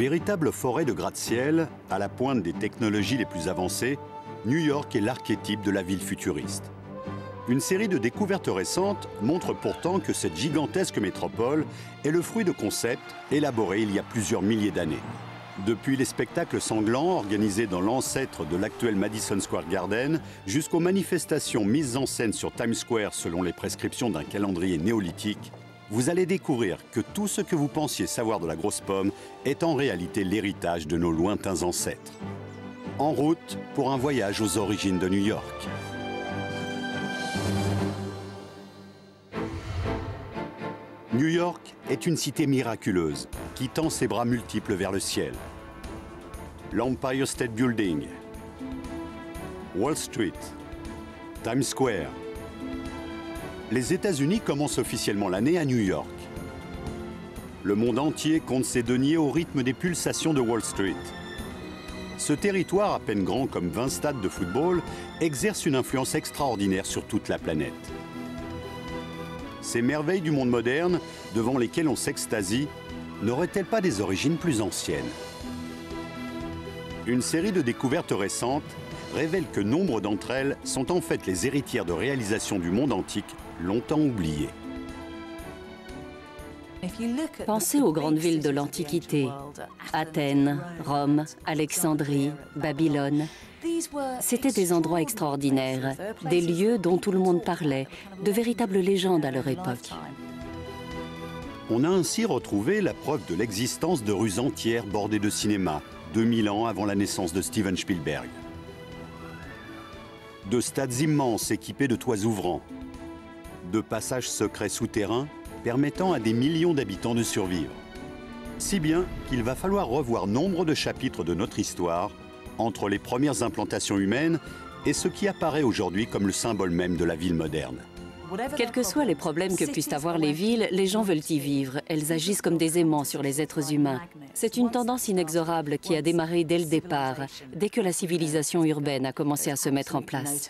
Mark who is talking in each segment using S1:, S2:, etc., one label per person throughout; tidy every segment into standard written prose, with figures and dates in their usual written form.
S1: Véritable forêt de gratte-ciel, à la pointe des technologies les plus avancées, New York est l'archétype de la ville futuriste. Une série de découvertes récentes montre pourtant que cette gigantesque métropole est le fruit de concepts élaborés il y a plusieurs milliers d'années. Depuis les spectacles sanglants organisés dans l'ancêtre de l'actuel Madison Square Garden, jusqu'aux manifestations mises en scène sur Times Square selon les prescriptions d'un calendrier néolithique, vous allez découvrir que tout ce que vous pensiez savoir de la grosse pomme est en réalité l'héritage de nos lointains ancêtres. En route pour un voyage aux origines de New York. New York est une cité miraculeuse qui tend ses bras multiples vers le ciel. L'Empire State Building, Wall Street, Times Square. Les États-Unis commencent officiellement l'année à New York. Le monde entier compte ses deniers au rythme des pulsations de Wall Street. Ce territoire, à peine grand comme 20 stades de football, exerce une influence extraordinaire sur toute la planète. Ces merveilles du monde moderne, devant lesquelles on s'extasie, n'auraient-elles pas des origines plus anciennes? Une série de découvertes récentes révèle que nombre d'entre elles sont en fait les héritières de réalisations du monde antique longtemps oubliées.
S2: Pensez aux grandes villes de l'Antiquité, Athènes, Rome, Alexandrie, Babylone. C'étaient des endroits extraordinaires, des lieux dont tout le monde parlait, de véritables légendes à leur époque.
S1: On a ainsi retrouvé la preuve de l'existence de rues entières bordées de cinéma, 2000 ans avant la naissance de Steven Spielberg. De stades immenses équipés de toits ouvrants, de passages secrets souterrains permettant à des millions d'habitants de survivre. Si bien qu'il va falloir revoir nombre de chapitres de notre histoire entre les premières implantations humaines et ce qui apparaît aujourd'hui comme le symbole même de la ville moderne.
S2: Quels que soient les problèmes que puissent avoir les villes, les gens veulent y vivre. Elles agissent comme des aimants sur les êtres humains. C'est une tendance inexorable qui a démarré dès le départ, dès que la civilisation urbaine a commencé à se mettre en place.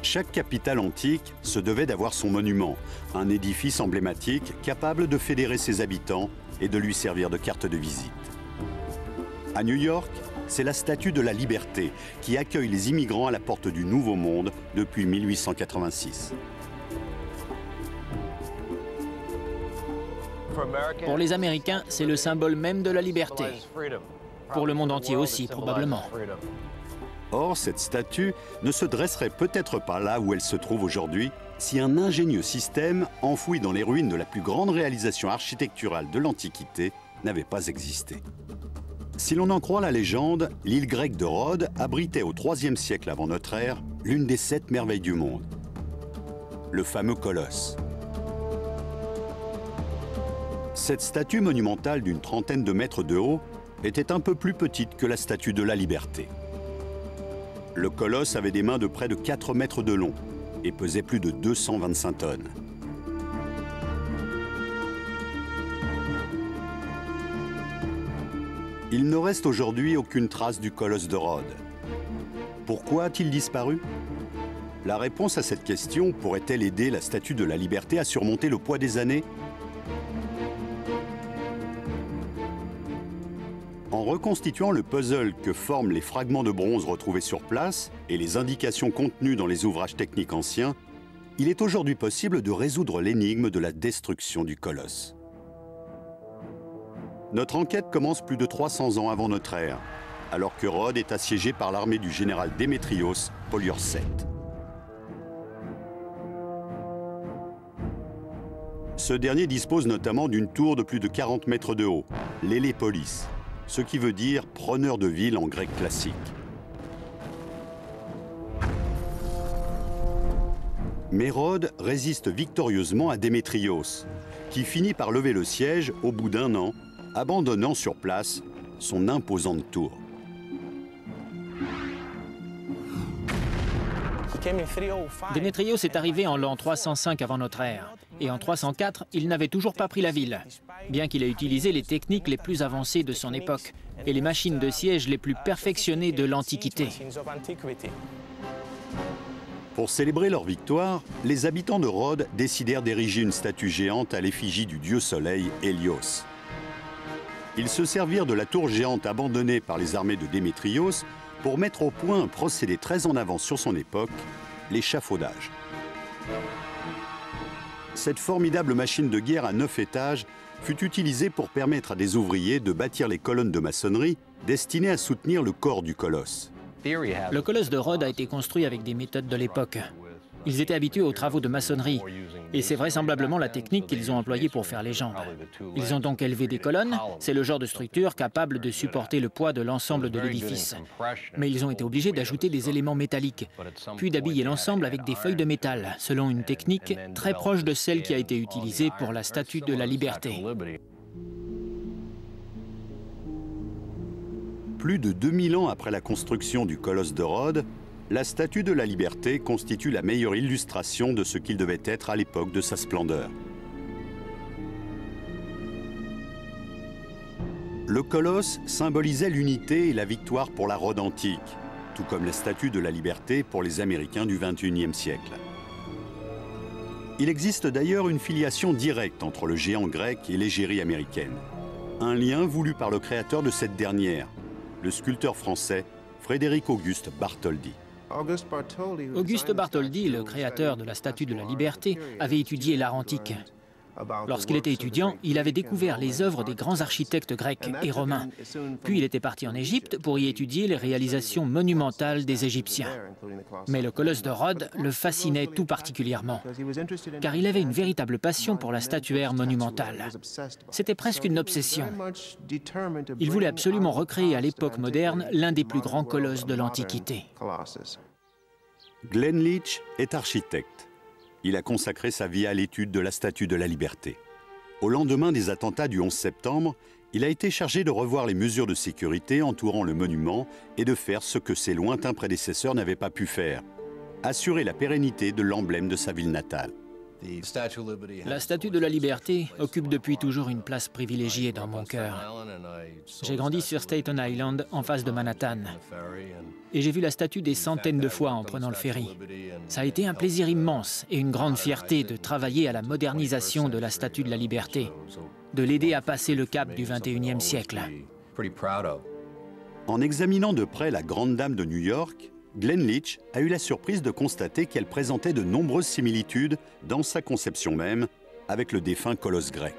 S1: Chaque capitale antique se devait d'avoir son monument, un édifice emblématique capable de fédérer ses habitants et de lui servir de carte de visite. À New York, c'est la Statue de la Liberté qui accueille les immigrants à la porte du Nouveau Monde depuis 1886.
S3: Pour les Américains, c'est le symbole même de la liberté. Pour le monde entier aussi, probablement.
S1: Or, cette statue ne se dresserait peut-être pas là où elle se trouve aujourd'hui si un ingénieux système enfoui dans les ruines de la plus grande réalisation architecturale de l'Antiquité n'avait pas existé. Si l'on en croit la légende, l'île grecque de Rhodes abritait au IIIe siècle avant notre ère l'une des 7 merveilles du monde, le fameux Colosse. Cette statue monumentale d'une trentaine de mètres de haut était un peu plus petite que la Statue de la Liberté. Le colosse avait des mains de près de 4 mètres de long et pesait plus de 225 tonnes. Il ne reste aujourd'hui aucune trace du colosse de Rhodes. Pourquoi a-t-il disparu? La réponse à cette question pourrait-elle aider la Statue de la Liberté à surmonter le poids des années? En reconstituant le puzzle que forment les fragments de bronze retrouvés sur place et les indications contenues dans les ouvrages techniques anciens, il est aujourd'hui possible de résoudre l'énigme de la destruction du colosse. Notre enquête commence plus de 300 ans avant notre ère, alors que Rhodes est assiégée par l'armée du général Démétrios Poliorcète. Ce dernier dispose notamment d'une tour de plus de 40 mètres de haut, l'Hélépolis, ce qui veut dire preneur de ville en grec classique. Mais Rhodes résiste victorieusement à Démétrios, qui finit par lever le siège au bout d'1 an, abandonnant sur place son imposante tour.
S3: Démétrios est arrivé en l'an 305 avant notre ère. Et en 304, il n'avait toujours pas pris la ville, bien qu'il ait utilisé les techniques les plus avancées de son époque et les machines de siège les plus perfectionnées de l'Antiquité.
S1: Pour célébrer leur victoire, les habitants de Rhodes décidèrent d'ériger une statue géante à l'effigie du dieu soleil Hélios. Ils se servirent de la tour géante abandonnée par les armées de Démétrios pour mettre au point un procédé très en avance sur son époque, l'échafaudage. Cette formidable machine de guerre à 9 étages fut utilisée pour permettre à des ouvriers de bâtir les colonnes de maçonnerie destinées à soutenir le corps du colosse.
S3: Le colosse de Rhodes a été construit avec des méthodes de l'époque. Ils étaient habitués aux travaux de maçonnerie, et c'est vraisemblablement la technique qu'ils ont employée pour faire les jambes. Ils ont donc élevé des colonnes, c'est le genre de structure capable de supporter le poids de l'ensemble de l'édifice. Mais ils ont été obligés d'ajouter des éléments métalliques, puis d'habiller l'ensemble avec des feuilles de métal, selon une technique très proche de celle qui a été utilisée pour la Statue de la Liberté.
S1: Plus de 2000 ans après la construction du colosse de Rhodes, la Statue de la Liberté constitue la meilleure illustration de ce qu'il devait être à l'époque de sa splendeur. Le colosse symbolisait l'unité et la victoire pour la Rhode antique, tout comme la Statue de la Liberté pour les Américains du XXIe siècle. Il existe d'ailleurs une filiation directe entre le géant grec et l'égérie américaine. Un lien voulu par le créateur de cette dernière, le sculpteur français Frédéric Auguste Bartholdi.
S3: Auguste Bartholdi, le créateur de la Statue de la Liberté, avait étudié l'art antique. Lorsqu'il était étudiant, il avait découvert les œuvres des grands architectes grecs et romains. Puis il était parti en Égypte pour y étudier les réalisations monumentales des Égyptiens. Mais le colosse de Rhodes le fascinait tout particulièrement, car il avait une véritable passion pour la statuaire monumentale. C'était presque une obsession. Il voulait absolument recréer à l'époque moderne l'un des plus grands colosses de l'Antiquité.
S1: Glenn Leach est architecte. Il a consacré sa vie à l'étude de la Statue de la Liberté. Au lendemain des attentats du 11 septembre, il a été chargé de revoir les mesures de sécurité entourant le monument et de faire ce que ses lointains prédécesseurs n'avaient pas pu faire, assurer la pérennité de l'emblème de sa ville natale.
S3: La Statue de la Liberté occupe depuis toujours une place privilégiée dans mon cœur. J'ai grandi sur Staten Island, en face de Manhattan. Et j'ai vu la statue des centaines de fois en prenant le ferry. Ça a été un plaisir immense et une grande fierté de travailler à la modernisation de la Statue de la Liberté, de l'aider à passer le cap du XXIe siècle.
S1: En examinant de près la Grande Dame de New York, Glenn Leach a eu la surprise de constater qu'elle présentait de nombreuses similitudes dans sa conception même avec le défunt colosse grec.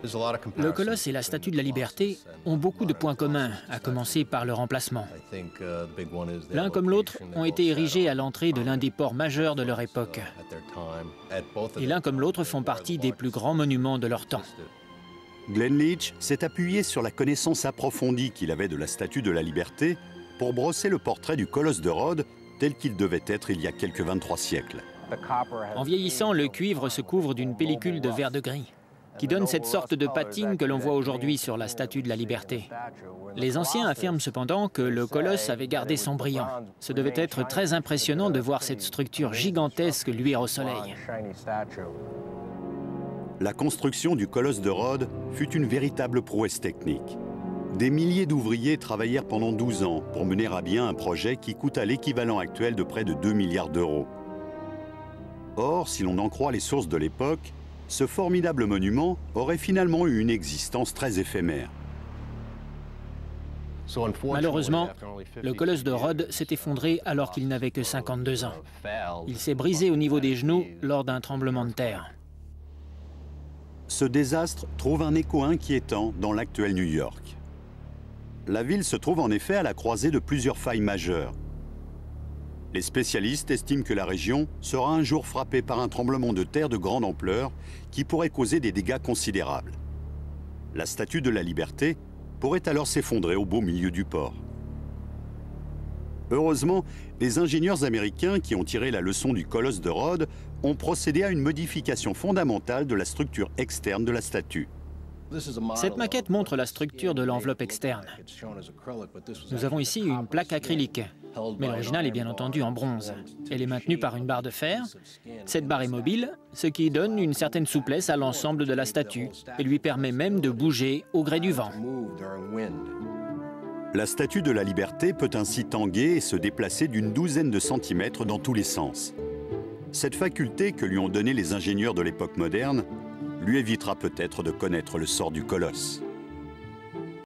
S3: Le colosse et la Statue de la Liberté ont beaucoup de points communs, à commencer par leur emplacement. L'un comme l'autre ont été érigés à l'entrée de l'un des ports majeurs de leur époque. Et l'un comme l'autre font partie des plus grands monuments de leur temps.
S1: Glenn Leach s'est appuyé sur la connaissance approfondie qu'il avait de la Statue de la Liberté pour brosser le portrait du colosse de Rhodes tel qu'il devait être il y a quelques 23 siècles.
S3: En vieillissant, le cuivre se couvre d'une pellicule de verre de gris, qui donne cette sorte de patine que l'on voit aujourd'hui sur la Statue de la Liberté. Les anciens affirment cependant que le colosse avait gardé son brillant. Ce devait être très impressionnant de voir cette structure gigantesque luire au soleil.
S1: La construction du colosse de Rhodes fut une véritable prouesse technique. Des milliers d'ouvriers travaillèrent pendant 12 ans pour mener à bien un projet qui coûta l'équivalent actuel de près de 2 milliards d'euros. Or, si l'on en croit les sources de l'époque, ce formidable monument aurait finalement eu une existence très éphémère.
S3: Malheureusement, le colosse de Rhodes s'est effondré alors qu'il n'avait que 52 ans. Il s'est brisé au niveau des genoux lors d'un tremblement de terre.
S1: Ce désastre trouve un écho inquiétant dans l'actuel New York. La ville se trouve en effet à la croisée de plusieurs failles majeures. Les spécialistes estiment que la région sera un jour frappée par un tremblement de terre de grande ampleur qui pourrait causer des dégâts considérables. La Statue de la Liberté pourrait alors s'effondrer au beau milieu du port. Heureusement, les ingénieurs américains qui ont tiré la leçon du colosse de Rhodes ont procédé à une modification fondamentale de la structure externe de la statue.
S3: Cette maquette montre la structure de l'enveloppe externe. Nous avons ici une plaque acrylique, mais l'original est bien entendu en bronze. Elle est maintenue par une barre de fer. Cette barre est mobile, ce qui donne une certaine souplesse à l'ensemble de la statue et lui permet même de bouger au gré du vent.
S1: La Statue de la Liberté peut ainsi tanguer et se déplacer d'une douzaine de centimètres dans tous les sens. Cette faculté que lui ont donnée les ingénieurs de l'époque moderne lui évitera peut-être de connaître le sort du colosse.